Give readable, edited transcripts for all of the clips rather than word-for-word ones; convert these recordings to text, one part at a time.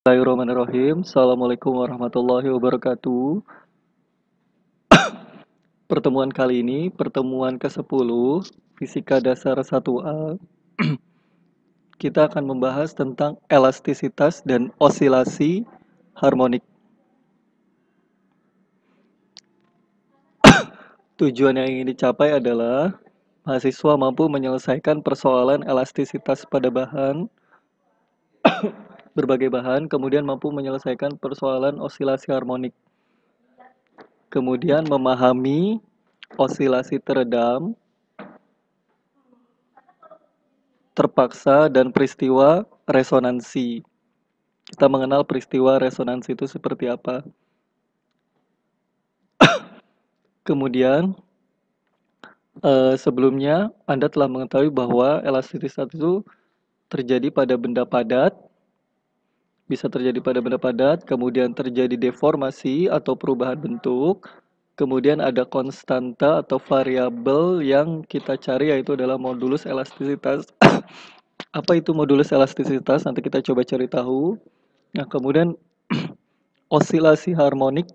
Bismillahirrahmanirrahim. Assalamualaikum warahmatullahi wabarakatuh. Pertemuan kali ini, pertemuan ke-10, Fisika Dasar 1A. Kita akan membahas tentang elastisitas dan osilasi harmonik. Tujuan yang ingin dicapai adalah mahasiswa mampu menyelesaikan persoalan elastisitas pada berbagai bahan, kemudian mampu menyelesaikan persoalan osilasi harmonik. Kemudian memahami osilasi teredam, terpaksa, dan peristiwa resonansi. Kita mengenal peristiwa resonansi itu seperti apa. Kemudian, sebelumnya Anda telah mengetahui bahwa elastisitas itu terjadi pada benda padat, bisa terjadi pada benda padat, kemudian terjadi deformasi atau perubahan bentuk, kemudian ada konstanta atau variabel yang kita cari yaitu adalah modulus elastisitas. Apa itu modulus elastisitas? Nanti kita coba cari tahu. Nah, kemudian osilasi harmonik,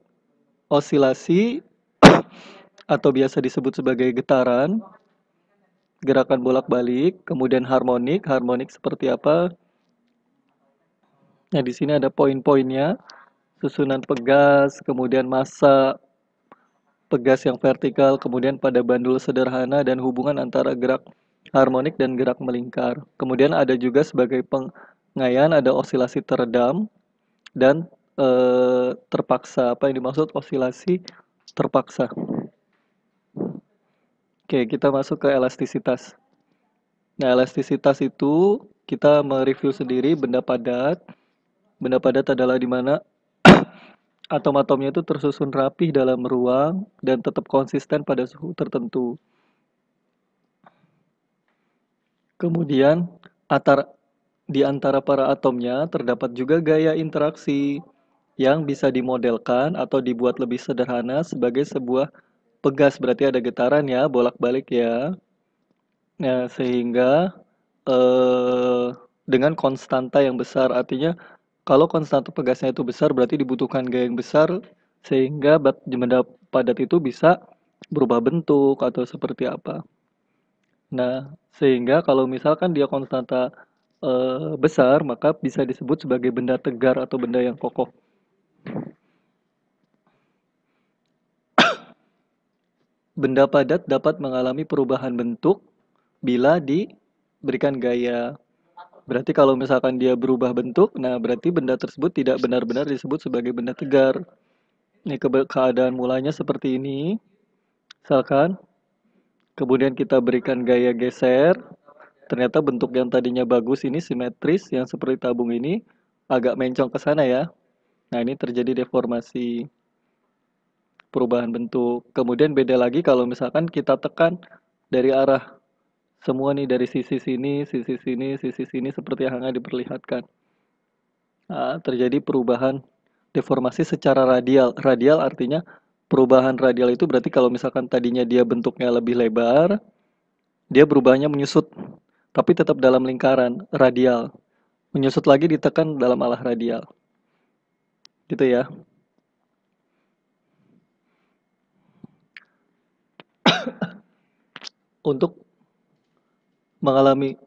osilasi atau biasa disebut sebagai getaran, gerakan bolak-balik, kemudian harmonik, harmonik seperti apa? Nah, di sini ada poin-poinnya, susunan pegas, kemudian massa pegas yang vertikal, kemudian pada bandul sederhana dan hubungan antara gerak harmonik dan gerak melingkar. Kemudian ada juga sebagai pengayaan ada osilasi teredam dan terpaksa. Apa yang dimaksud osilasi terpaksa? Oke, kita masuk ke elastisitas. Nah, elastisitas itu kita mereview sendiri benda padat. Benda padat adalah di mana atom-atomnya itu tersusun rapih dalam ruang dan tetap konsisten pada suhu tertentu. Kemudian, di antara para atomnya terdapat juga gaya interaksi yang bisa dimodelkan atau dibuat lebih sederhana sebagai sebuah pegas. Berarti ada getaran ya, bolak-balik ya. Nah, sehingga dengan konstanta yang besar, artinya kalau konstanta pegasnya itu besar berarti dibutuhkan gaya yang besar sehingga benda padat itu bisa berubah bentuk atau seperti apa. Nah, sehingga kalau misalkan dia konstanta besar maka bisa disebut sebagai benda tegar atau benda yang kokoh. Benda padat dapat mengalami perubahan bentuk bila diberikan gaya. Berarti kalau misalkan dia berubah bentuk, nah berarti benda tersebut tidak benar-benar disebut sebagai benda tegar. Ini keadaan mulanya seperti ini. Misalkan, kemudian kita berikan gaya geser. Ternyata bentuk yang tadinya bagus ini simetris, yang seperti tabung ini agak mencong ke sana ya. Nah ini terjadi deformasi, perubahan bentuk. Kemudian beda lagi kalau misalkan kita tekan dari arah semua nih, dari sisi sini, sisi sini, sisi sini seperti yang hangat diperlihatkan. Nah, terjadi perubahan deformasi secara radial. Radial artinya perubahan radial itu berarti kalau misalkan tadinya dia bentuknya lebih lebar, dia berubahnya menyusut, tapi tetap dalam lingkaran radial. Menyusut lagi ditekan dalam arah radial. Gitu ya. Untuk mengalami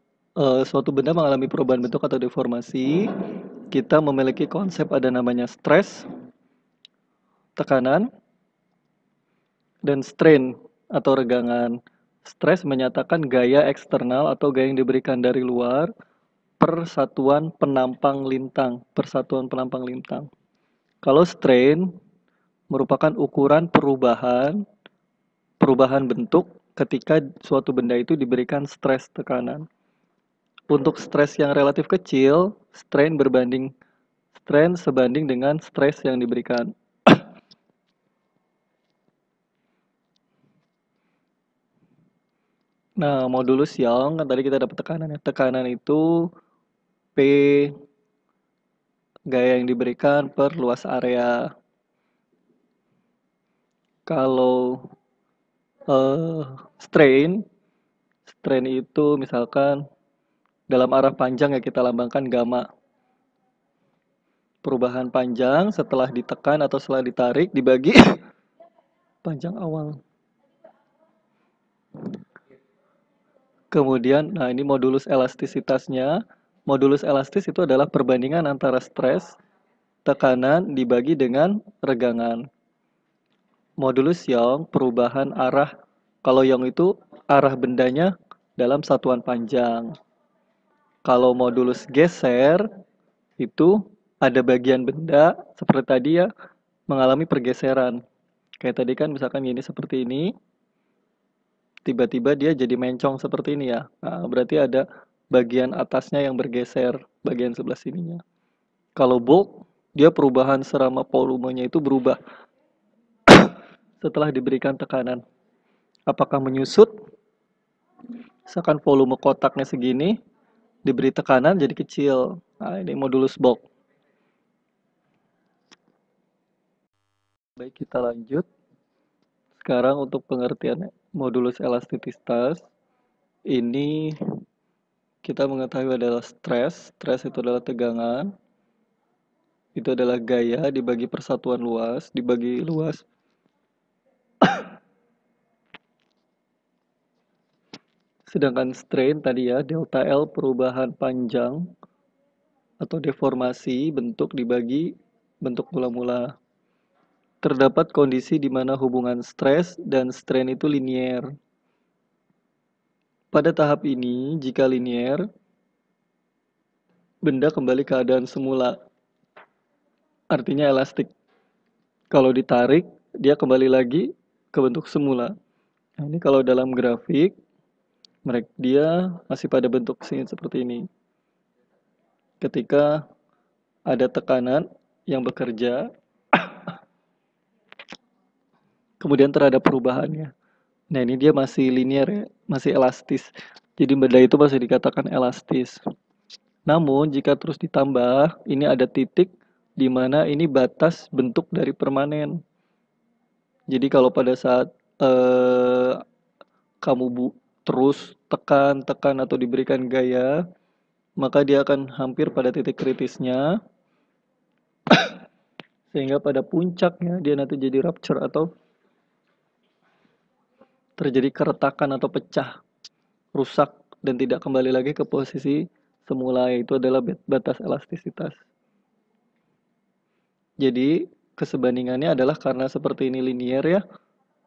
suatu benda mengalami perubahan bentuk atau deformasi, kita memiliki konsep ada namanya stres, tekanan, dan strain atau regangan. Stres menyatakan gaya eksternal atau gaya yang diberikan dari luar per satuan penampang lintang, Kalau strain merupakan ukuran perubahan bentuk ketika suatu benda itu diberikan stres tekanan. Untuk stres yang relatif kecil, strain sebanding dengan stres yang diberikan. Nah, modulus Young kan tadi kita dapat tekanan ya. Tekanan itu P gaya yang diberikan per luas area. Kalau strain itu misalkan dalam arah panjang ya kita lambangkan gamma. Perubahan panjang setelah ditekan atau setelah ditarik dibagi panjang awal. Kemudian, nah ini modulus elastisitasnya. Modulus elastis itu adalah perbandingan antara stres, tekanan dibagi dengan regangan. Modulus Young, perubahan arah. Kalau Young itu arah bendanya dalam satuan panjang. Kalau modulus geser, itu ada bagian benda, seperti tadi ya, mengalami pergeseran. Kayak tadi kan misalkan gini seperti ini, tiba-tiba dia jadi mencong seperti ini ya. Nah, berarti ada bagian atasnya yang bergeser, bagian sebelah sininya. Kalau bulk, dia perubahan serama volumenya itu berubah setelah diberikan tekanan. Apakah menyusut? Misalkan volume kotaknya segini, diberi tekanan jadi kecil. Nah, ini modulus bulk. Baik, kita lanjut. Sekarang untuk pengertian modulus elastisitas, ini kita mengetahui adalah stres. Stres itu adalah tegangan. Itu adalah gaya dibagi persatuan luas, dibagi luas. Sedangkan strain tadi ya, delta L perubahan panjang atau deformasi bentuk dibagi bentuk mula-mula. Terdapat kondisi di mana hubungan stres dan strain itu linier. Pada tahap ini, jika linier, benda kembali keadaan semula. Artinya elastik. Kalau ditarik, dia kembali lagi ke bentuk semula. Nah, ini kalau dalam grafik, dia masih pada bentuk sini seperti ini. Ketika ada tekanan yang bekerja, kemudian terhadap perubahannya. Nah, ini dia masih linear ya, masih elastis. Jadi benda itu masih dikatakan elastis. Namun, jika terus ditambah, ini ada titik di mana ini batas bentuk dari permanen. Jadi kalau pada saat kamu terus tekan atau diberikan gaya, maka dia akan hampir pada titik kritisnya, sehingga pada puncaknya dia nanti jadi rupture atau terjadi keretakan atau pecah, rusak, dan tidak kembali lagi ke posisi semula, yaitu adalah batas elastisitas. Jadi kesebandingannya adalah karena seperti ini linear ya,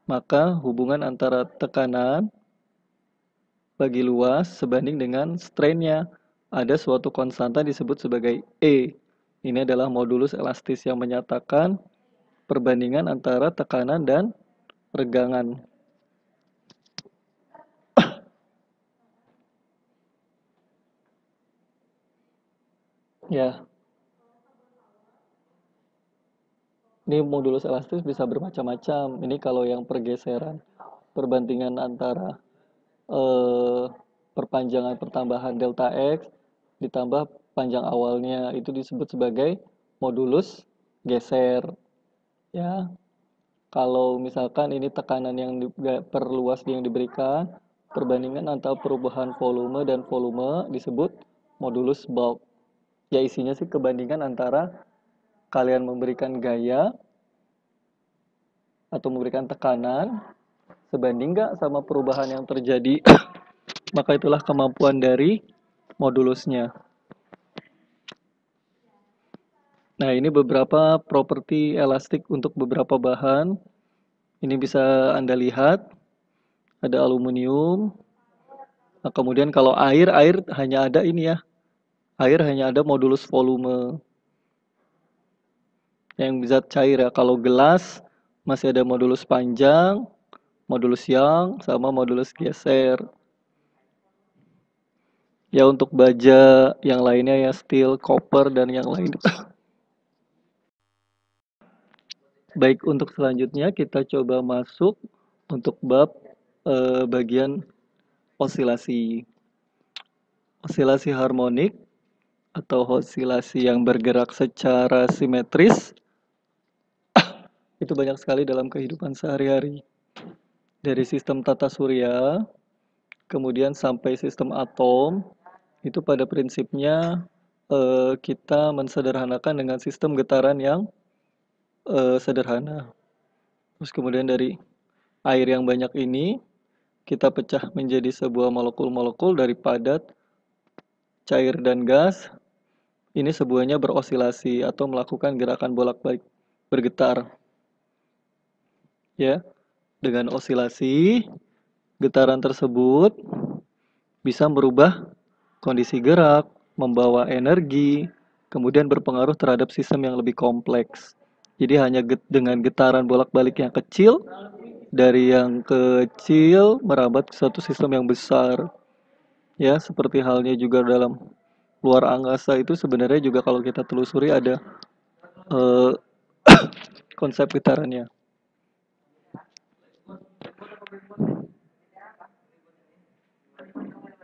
maka hubungan antara tekanan bagi luas sebanding dengan strainnya. Ada suatu konstanta disebut sebagai E. Ini adalah modulus elastis yang menyatakan perbandingan antara tekanan dan regangan. Ya, ini modulus elastis bisa bermacam-macam. Ini kalau yang pergeseran, perbandingan antara perpanjangan pertambahan delta X ditambah panjang awalnya, itu disebut sebagai modulus geser. Ya, kalau misalkan ini tekanan yang perluas yang diberikan, perbandingan antara perubahan volume dan volume disebut modulus bulk. Ya, isinya sih kebandingan antara kalian memberikan gaya atau memberikan tekanan sebanding nggak sama perubahan yang terjadi. Maka itulah kemampuan dari modulusnya. Nah, ini beberapa properti elastik untuk beberapa bahan. Ini bisa Anda lihat. Ada aluminium. Nah, kemudian kalau air hanya ada ini ya. Air hanya ada modulus volume. Yang bisa cair ya. Kalau gelas masih ada modulus panjang, modulus Young, sama modulus geser. Ya untuk baja yang lainnya ya steel, copper, dan yang lain. Baik, untuk selanjutnya kita coba masuk untuk bab bagian osilasi. Osilasi harmonik atau osilasi yang bergerak secara simetris itu banyak sekali dalam kehidupan sehari-hari. Dari sistem tata surya, kemudian sampai sistem atom, itu pada prinsipnya kita mensederhanakan dengan sistem getaran yang sederhana. Terus kemudian dari air yang banyak ini kita pecah menjadi sebuah molekul-molekul dari padat, cair, dan gas. Ini semuanya berosilasi atau melakukan gerakan bolak-balik bergetar. Ya, dengan osilasi, getaran tersebut bisa merubah kondisi gerak, membawa energi, kemudian berpengaruh terhadap sistem yang lebih kompleks. Jadi hanya dengan getaran bolak-balik yang kecil, dari yang kecil merambat ke suatu sistem yang besar. Ya, seperti halnya juga dalam luar angkasa itu sebenarnya juga kalau kita telusuri ada eh, konsep getarannya.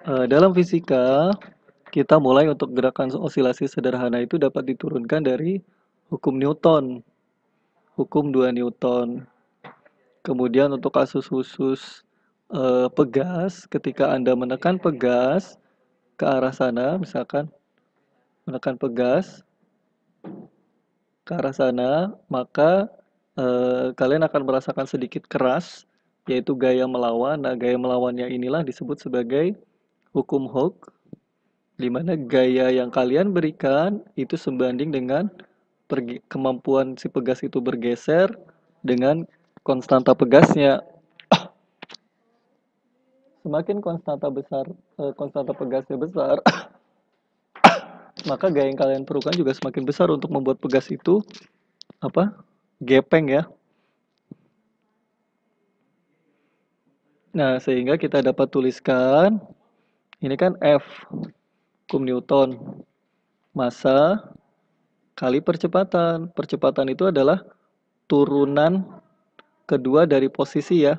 Dalam fisika, kita mulai untuk gerakan osilasi sederhana itu dapat diturunkan dari hukum Newton, hukum 2 Newton. Kemudian untuk kasus khusus pegas, ketika Anda menekan pegas ke arah sana, misalkan menekan pegas ke arah sana, maka kalian akan merasakan sedikit keras, yaitu gaya melawan. Nah, gaya melawannya inilah disebut sebagai hukum Hooke, di mana gaya yang kalian berikan itu sebanding dengan kemampuan si pegas itu bergeser dengan konstanta pegasnya. Semakin konstanta pegasnya besar, maka gaya yang kalian perlukan juga semakin besar untuk membuat pegas itu gepeng ya. Nah, sehingga kita dapat tuliskan ini kan F, hukum Newton, massa kali percepatan. Percepatan itu adalah turunan kedua dari posisi ya.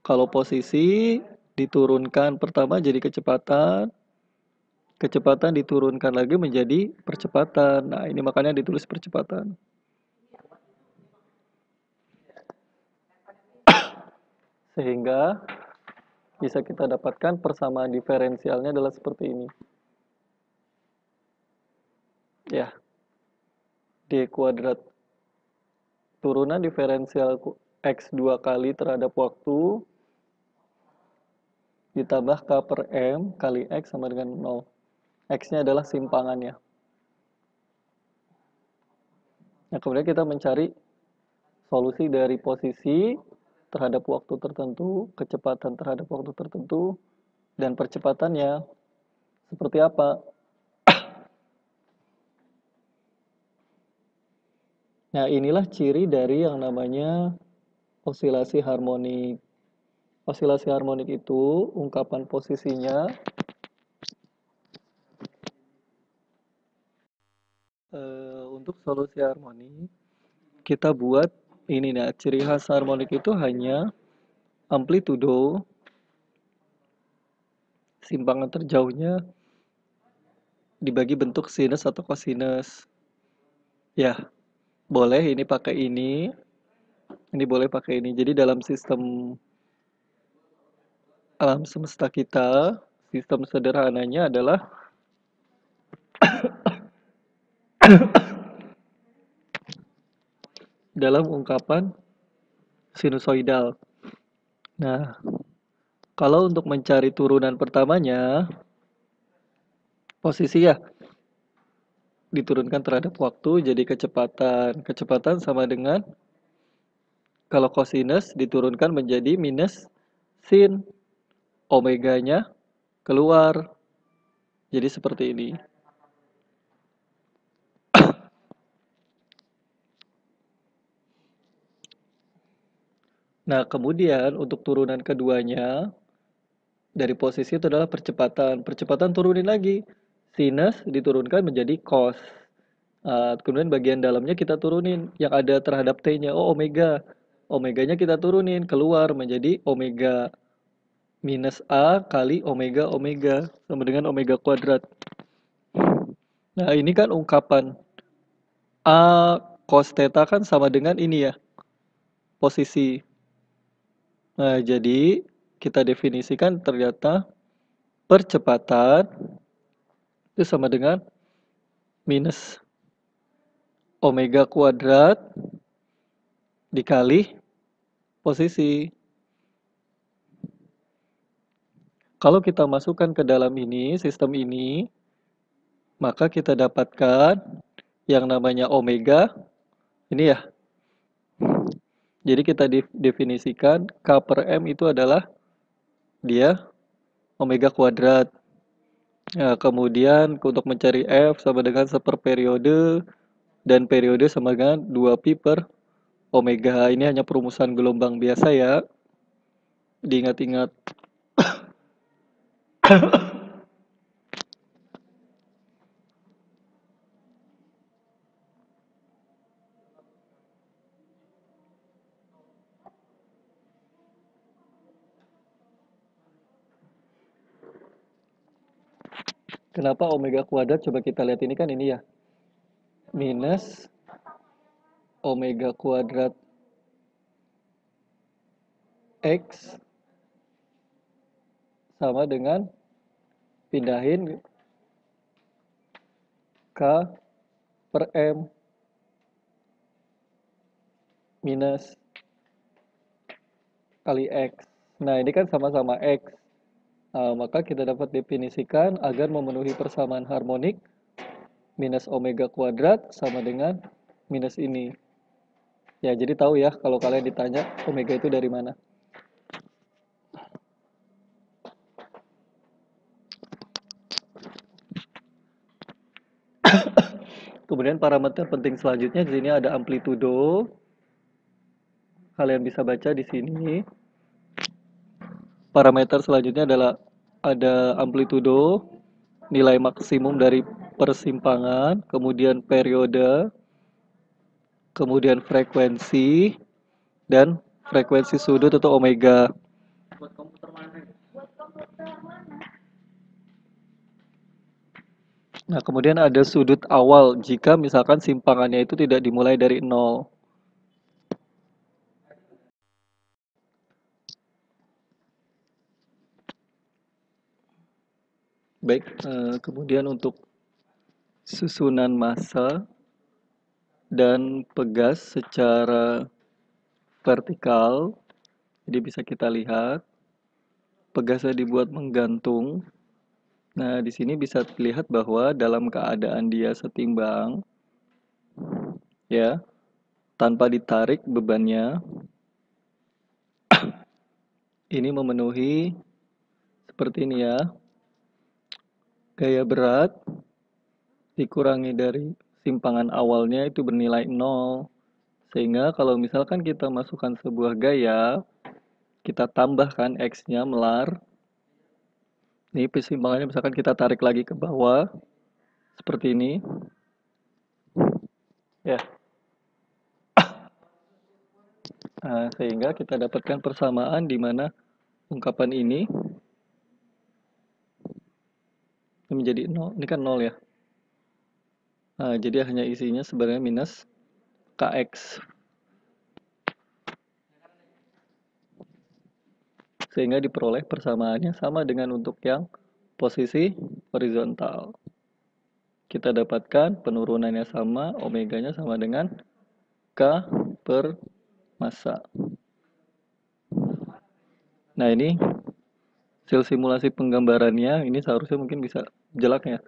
Kalau posisi diturunkan pertama jadi kecepatan, kecepatan diturunkan lagi menjadi percepatan. Nah, ini makanya ditulis percepatan. Sehingga bisa kita dapatkan persamaan diferensialnya adalah seperti ini. Ya, D kuadrat. Turunan diferensial X 2 kali terhadap waktu ditambah K per M kali X sama dengan 0. X-nya adalah simpangannya. Nah, kemudian kita mencari solusi dari posisi terhadap waktu tertentu, kecepatan terhadap waktu tertentu, dan percepatannya seperti apa. Nah, inilah ciri dari yang namanya osilasi harmonik. Osilasi harmonik itu ungkapan posisinya untuk solusi harmonik kita buat ini nih, ciri khas harmonik itu hanya amplitudo simpangan terjauhnya dibagi bentuk sinus atau kosinus. Ya, boleh ini pakai ini boleh pakai ini. Jadi dalam sistem alam semesta kita, sistem sederhananya adalah dalam ungkapan sinusoidal. Nah, kalau untuk mencari turunan pertamanya, posisi ya diturunkan terhadap waktu jadi kecepatan. Kecepatan sama dengan kalau kosinus diturunkan menjadi minus sin. Omeganya keluar. Jadi seperti ini. Nah, kemudian untuk turunan keduanya dari posisi itu adalah percepatan. Percepatan turunin lagi. Sinus diturunkan menjadi cos. Kemudian bagian dalamnya kita turunin. Yang ada terhadap T-nya. Oh, omega. Omeganya kita turunin. Keluar menjadi omega. Minus A kali omega omega. Sama dengan omega kuadrat. Nah, ini kan ungkapan. A cos theta kan sama dengan ini ya. Posisi. Nah, jadi kita definisikan ternyata percepatan itu sama dengan minus omega kuadrat dikali posisi. Kalau kita masukkan ke dalam ini, sistem ini, maka kita dapatkan yang namanya omega, ini ya. Jadi kita definisikan K per M itu adalah dia omega kuadrat. Nah, kemudian untuk mencari F sama dengan seperperiode dan periode sama dengan 2pi per omega. Ini hanya perumusan gelombang biasa ya. Diingat-ingat. Kenapa omega kuadrat? Coba kita lihat ini kan ini ya. Minus omega kuadrat X sama dengan pindahin K per M minus kali X. Nah, ini kan sama-sama X. Nah, maka kita dapat definisikan agar memenuhi persamaan harmonik minus omega kuadrat sama dengan minus ini. Ya, jadi tahu ya kalau kalian ditanya omega itu dari mana. Kemudian parameter penting selanjutnya di sini ada amplitudo. Kalian bisa baca di sini. Parameter selanjutnya adalah ada amplitudo, nilai maksimum dari persimpangan, kemudian periode, kemudian frekuensi, dan frekuensi sudut atau omega. Nah, kemudian ada sudut awal jika misalkan simpangannya itu tidak dimulai dari 0. Baik, kemudian untuk susunan massa dan pegas secara vertikal, jadi bisa kita lihat pegasnya dibuat menggantung. Nah, di sini bisa terlihat bahwa dalam keadaan dia setimbang, ya, tanpa ditarik bebannya, ini memenuhi seperti ini ya, gaya berat dikurangi dari simpangan awalnya itu bernilai 0. Sehingga kalau misalkan kita masukkan sebuah gaya, kita tambahkan X-nya melar. Ini persimpangannya misalkan kita tarik lagi ke bawah, seperti ini. Ya. Nah, sehingga kita dapatkan persamaan di mana ungkapan ini menjadi 0. Ini kan 0 ya. Nah, jadi hanya isinya sebenarnya minus Kx. Sehingga diperoleh persamaannya sama dengan untuk yang posisi horizontal. Kita dapatkan penurunannya sama, omeganya sama dengan K per massa. Nah, ini hasil simulasi penggambarannya, ini seharusnya mungkin bisa jelek ya.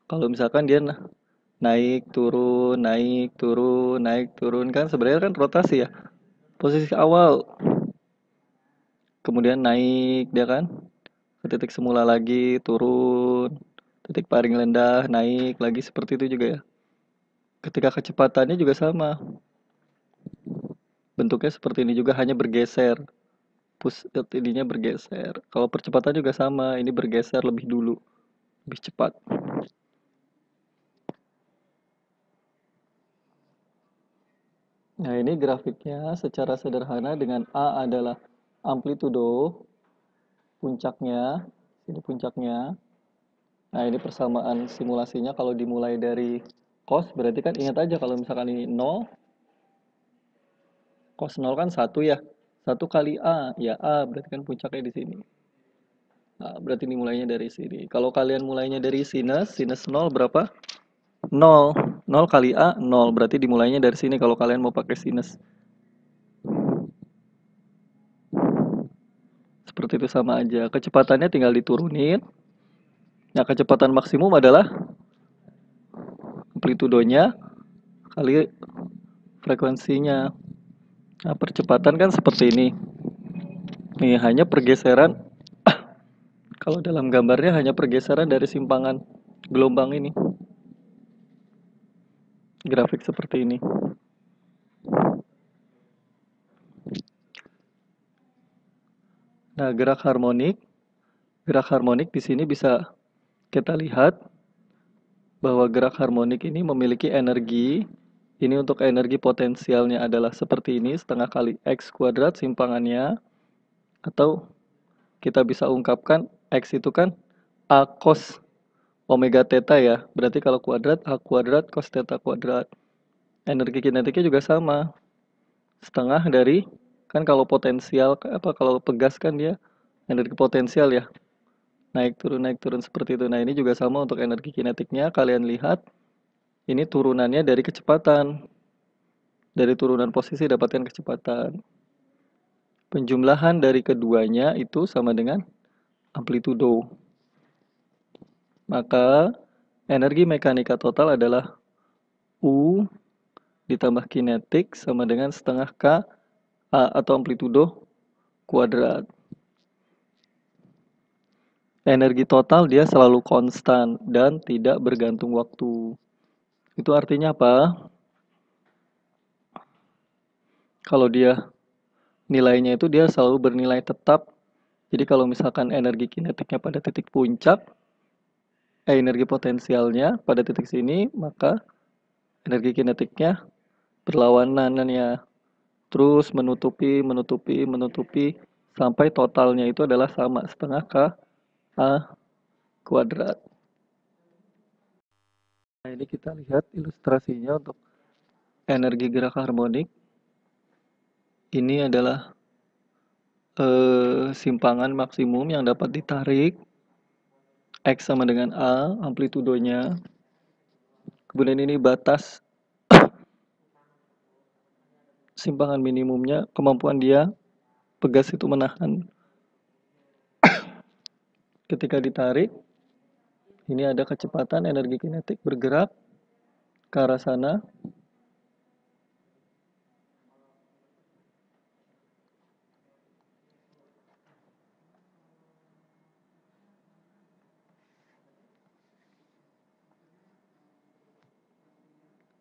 Kalau misalkan dia naik, turun, naik, turun, naik, turun, kan sebenarnya kan rotasi ya. Posisi awal, kemudian naik, dia kan, ke titik semula lagi, turun, titik paling rendah, naik, lagi seperti itu juga ya. Ketika kecepatannya juga sama. Bentuknya seperti ini juga, hanya bergeser. Ininya bergeser. Kalau percepatan juga sama, ini bergeser lebih dulu, lebih cepat. Nah, ini grafiknya secara sederhana dengan A adalah amplitudo, puncaknya, ini puncaknya. Nah, ini persamaan simulasinya kalau dimulai dari cos, berarti kan ingat aja kalau misalkan ini 0, cos 0 kan 1 ya. 1 kali A, ya A berarti kan puncaknya di sini. Nah, berarti dimulainya dari sini. Kalau kalian mulainya dari sinus, sinus 0 berapa? 0. 0 kali A, 0. Berarti dimulainya dari sini kalau kalian mau pakai sinus. Seperti itu sama aja. Kecepatannya tinggal diturunin. Nah, kecepatan maksimum adalah amplitudonya kali frekuensinya. Nah, percepatan kan seperti ini. Nih, hanya pergeseran. Kalau dalam gambarnya hanya pergeseran dari simpangan gelombang ini. Grafik seperti ini. Nah, gerak harmonik di sini bisa kita lihat bahwa gerak harmonik ini memiliki energi. Ini untuk energi potensialnya adalah seperti ini, setengah kali X kuadrat simpangannya. Atau kita bisa ungkapkan X itu kan A cos omega theta ya. Berarti kalau kuadrat A kuadrat cos theta kuadrat. Energi kinetiknya juga sama. Setengah dari, kan kalau potensial, kalau pegas kan dia energi potensial ya. Naik turun seperti itu. Nah, ini juga sama untuk energi kinetiknya. Kalian lihat, ini turunannya dari kecepatan. Dari turunan posisi dapatkan kecepatan. Penjumlahan dari keduanya itu sama dengan amplitudo. Maka energi mekanika total adalah U ditambah kinetik sama dengan setengah K A atau amplitudo kuadrat. Energi total dia selalu konstan dan tidak bergantung waktu. Itu artinya apa? Kalau dia nilainya itu dia selalu bernilai tetap. Jadi kalau misalkan energi kinetiknya pada titik puncak, energi potensialnya pada titik sini, maka energi kinetiknya berlawanan ya. Terus menutupi sampai totalnya itu adalah sama setengah K A kuadrat. Nah, ini kita lihat ilustrasinya untuk energi gerak harmonik. Ini adalah simpangan maksimum yang dapat ditarik. X sama dengan A, amplitudonya. Kemudian ini batas simpangan minimumnya, kemampuan dia pegas itu menahan. Ketika ditarik, ini ada kecepatan energi kinetik bergerak ke arah sana.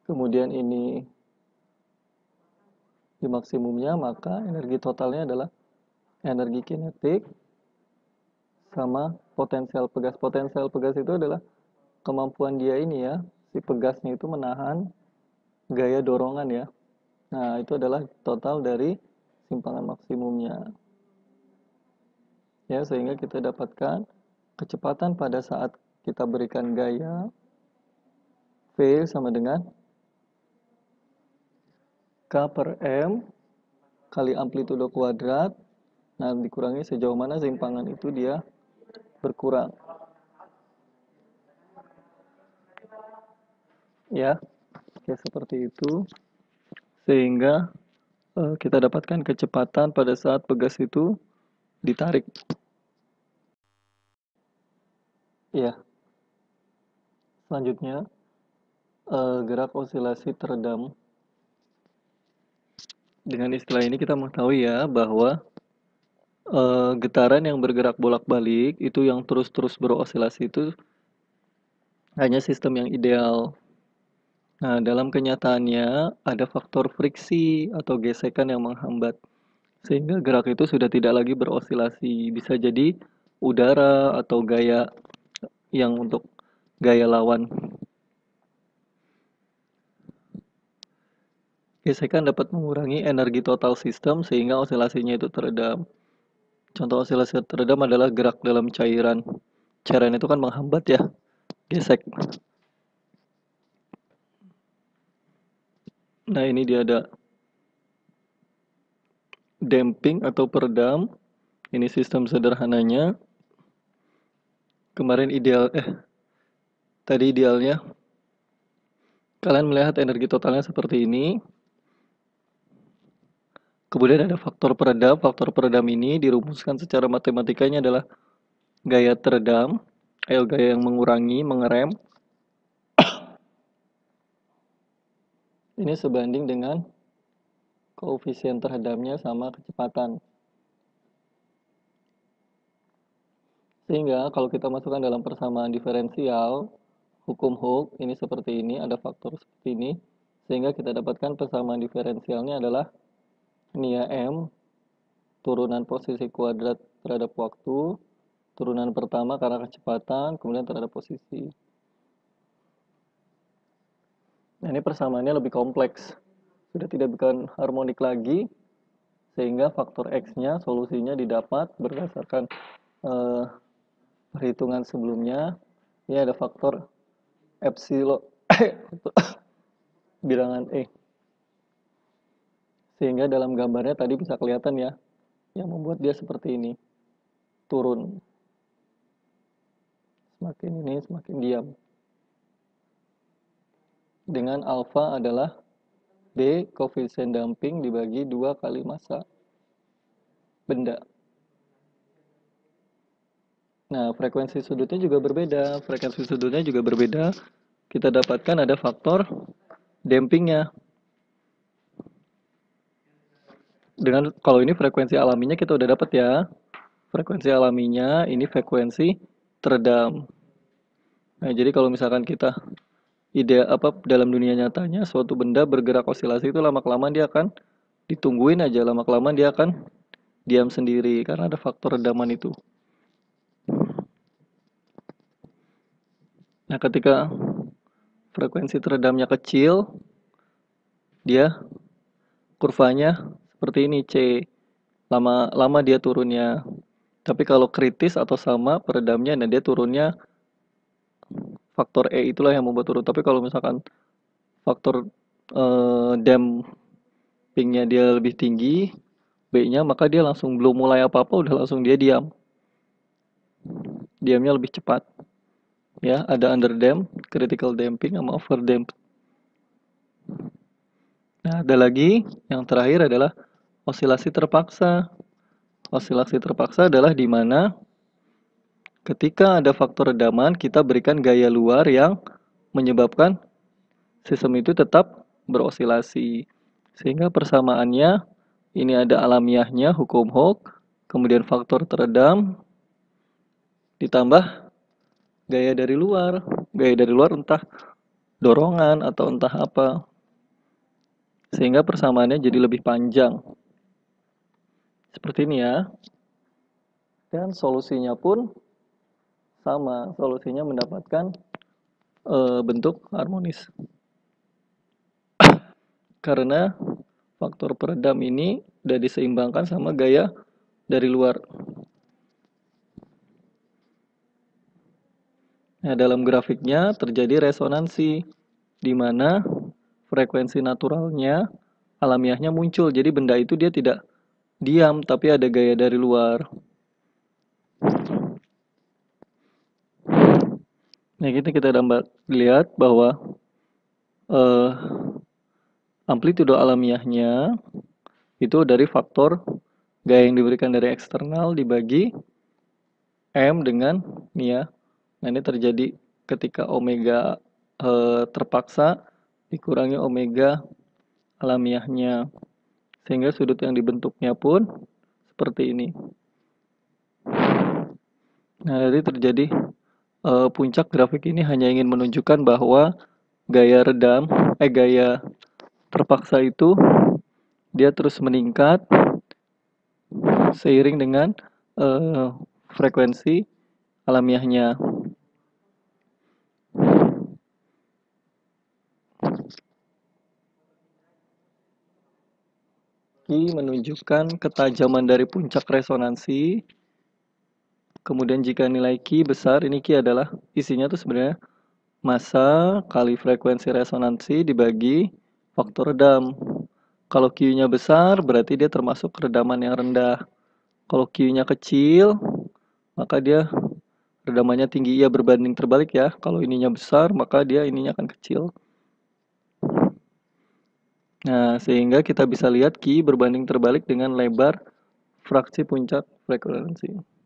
Kemudian ini di maksimumnya, maka energi totalnya adalah energi kinetik sama potensial pegas. Potensial pegas itu adalah kemampuan dia ini ya, si pegasnya itu menahan gaya dorongan ya. Nah, itu adalah total dari simpangan maksimumnya. Ya, sehingga kita dapatkan kecepatan pada saat kita berikan gaya V sama dengan K per M kali amplitudo kuadrat. Nah, dikurangi sejauh mana simpangan itu dia berkurang. Ya, oke seperti itu. Sehingga kita dapatkan kecepatan pada saat pegas itu ditarik. Ya, selanjutnya gerak osilasi teredam. Dengan istilah ini kita mengetahui ya bahwa getaran yang bergerak bolak-balik itu yang terus-terus berosilasi itu hanya sistem yang ideal. Nah, dalam kenyataannya ada faktor friksi atau gesekan yang menghambat sehingga gerak itu sudah tidak lagi berosilasi. Bisa jadi udara atau gaya yang untuk gaya lawan. Gesekan dapat mengurangi energi total sistem sehingga osilasinya itu teredam. Contoh osilasi teredam adalah gerak dalam cairan. Cairan itu kan menghambat ya, gesek. Nah, ini dia ada damping atau peredam. Ini sistem sederhananya. Kemarin tadi idealnya Kalian melihat energi totalnya seperti ini. Kemudian ada faktor peredam. Faktor peredam ini dirumuskan secara matematikanya adalah gaya teredam, gaya yang mengurangi, mengerem. Ini sebanding dengan koefisien teredamnya sama kecepatan. Sehingga kalau kita masukkan dalam persamaan diferensial, hukum Hooke ini seperti ini, ada faktor seperti ini. Sehingga kita dapatkan persamaan diferensialnya adalah nia M, turunan posisi kuadrat terhadap waktu, turunan pertama karena kecepatan, kemudian terhadap posisi. Nah, ini persamaannya lebih kompleks. Sudah tidak bukan harmonik lagi, sehingga faktor X-nya, solusinya didapat berdasarkan perhitungan sebelumnya. Ini ada faktor epsilon bilangan E. Sehingga dalam gambarnya tadi bisa kelihatan ya, yang membuat dia seperti ini. Turun. Semakin ini, semakin diam. Dengan alfa adalah B, koefisien damping dibagi 2 kali massa benda. Nah, frekuensi sudutnya juga berbeda. Frekuensi sudutnya juga berbeda. Kita dapatkan ada faktor dampingnya. Dengan kalau ini frekuensi alaminya kita udah dapat ya. Frekuensi alaminya ini frekuensi teredam. Nah, jadi kalau misalkan kita dalam dunia nyatanya suatu benda bergerak osilasi itu lama-kelamaan dia akan ditungguin aja, lama-kelamaan dia akan diam sendiri karena ada faktor redaman itu. Nah, ketika frekuensi teredamnya kecil, dia kurvanya seperti ini C. Lama-lama dia turunnya. Tapi kalau kritis atau sama peredamnya, nah dia turunnya faktor E itulah yang membuat turun. Tapi kalau misalkan faktor dampingnya dia lebih tinggi, B-nya, maka dia langsung belum mulai apa-apa udah langsung dia diam. Diamnya lebih cepat. Ya, ada underdamp, critical damping sama overdamp. Nah, ada lagi yang terakhir adalah osilasi terpaksa. Osilasi terpaksa adalah di mana ketika ada faktor redaman, kita berikan gaya luar yang menyebabkan sistem itu tetap berosilasi. Sehingga persamaannya, ini ada alamiahnya, hukum Hooke, kemudian faktor teredam, ditambah gaya dari luar. Gaya dari luar entah dorongan atau entah apa. Sehingga persamaannya jadi lebih panjang. Seperti ini ya. Dan solusinya pun sama. Solusinya mendapatkan bentuk harmonis. Karena faktor peredam ini udah diseimbangkan sama gaya dari luar. Nah, dalam grafiknya terjadi resonansi di mana frekuensi naturalnya, alamiahnya muncul. Jadi benda itu dia tidak diam, tapi ada gaya dari luar. Nah, kita dapat lihat bahwa amplitudo alamiahnya itu dari faktor gaya yang diberikan dari eksternal dibagi M dengan nia. Nah, ini terjadi ketika omega terpaksa dikurangi omega alamiahnya. Sehingga sudut yang dibentuknya pun seperti ini. Nah, jadi terjadi puncak grafik ini hanya ingin menunjukkan bahwa gaya terpaksa itu dia terus meningkat seiring dengan frekuensi alamiahnya. Ini menunjukkan ketajaman dari puncak resonansi. Kemudian jika nilai Q besar, ini Q adalah isinya tuh sebenarnya massa kali frekuensi resonansi dibagi faktor redam. Kalau Q-nya besar, berarti dia termasuk redaman yang rendah. Kalau Q-nya kecil, maka dia redamannya tinggi. Ia berbanding terbalik ya. Kalau ininya besar, maka dia ininya akan kecil. Nah, sehingga kita bisa lihat Ki berbanding terbalik dengan lebar fraksi puncak frekuensi.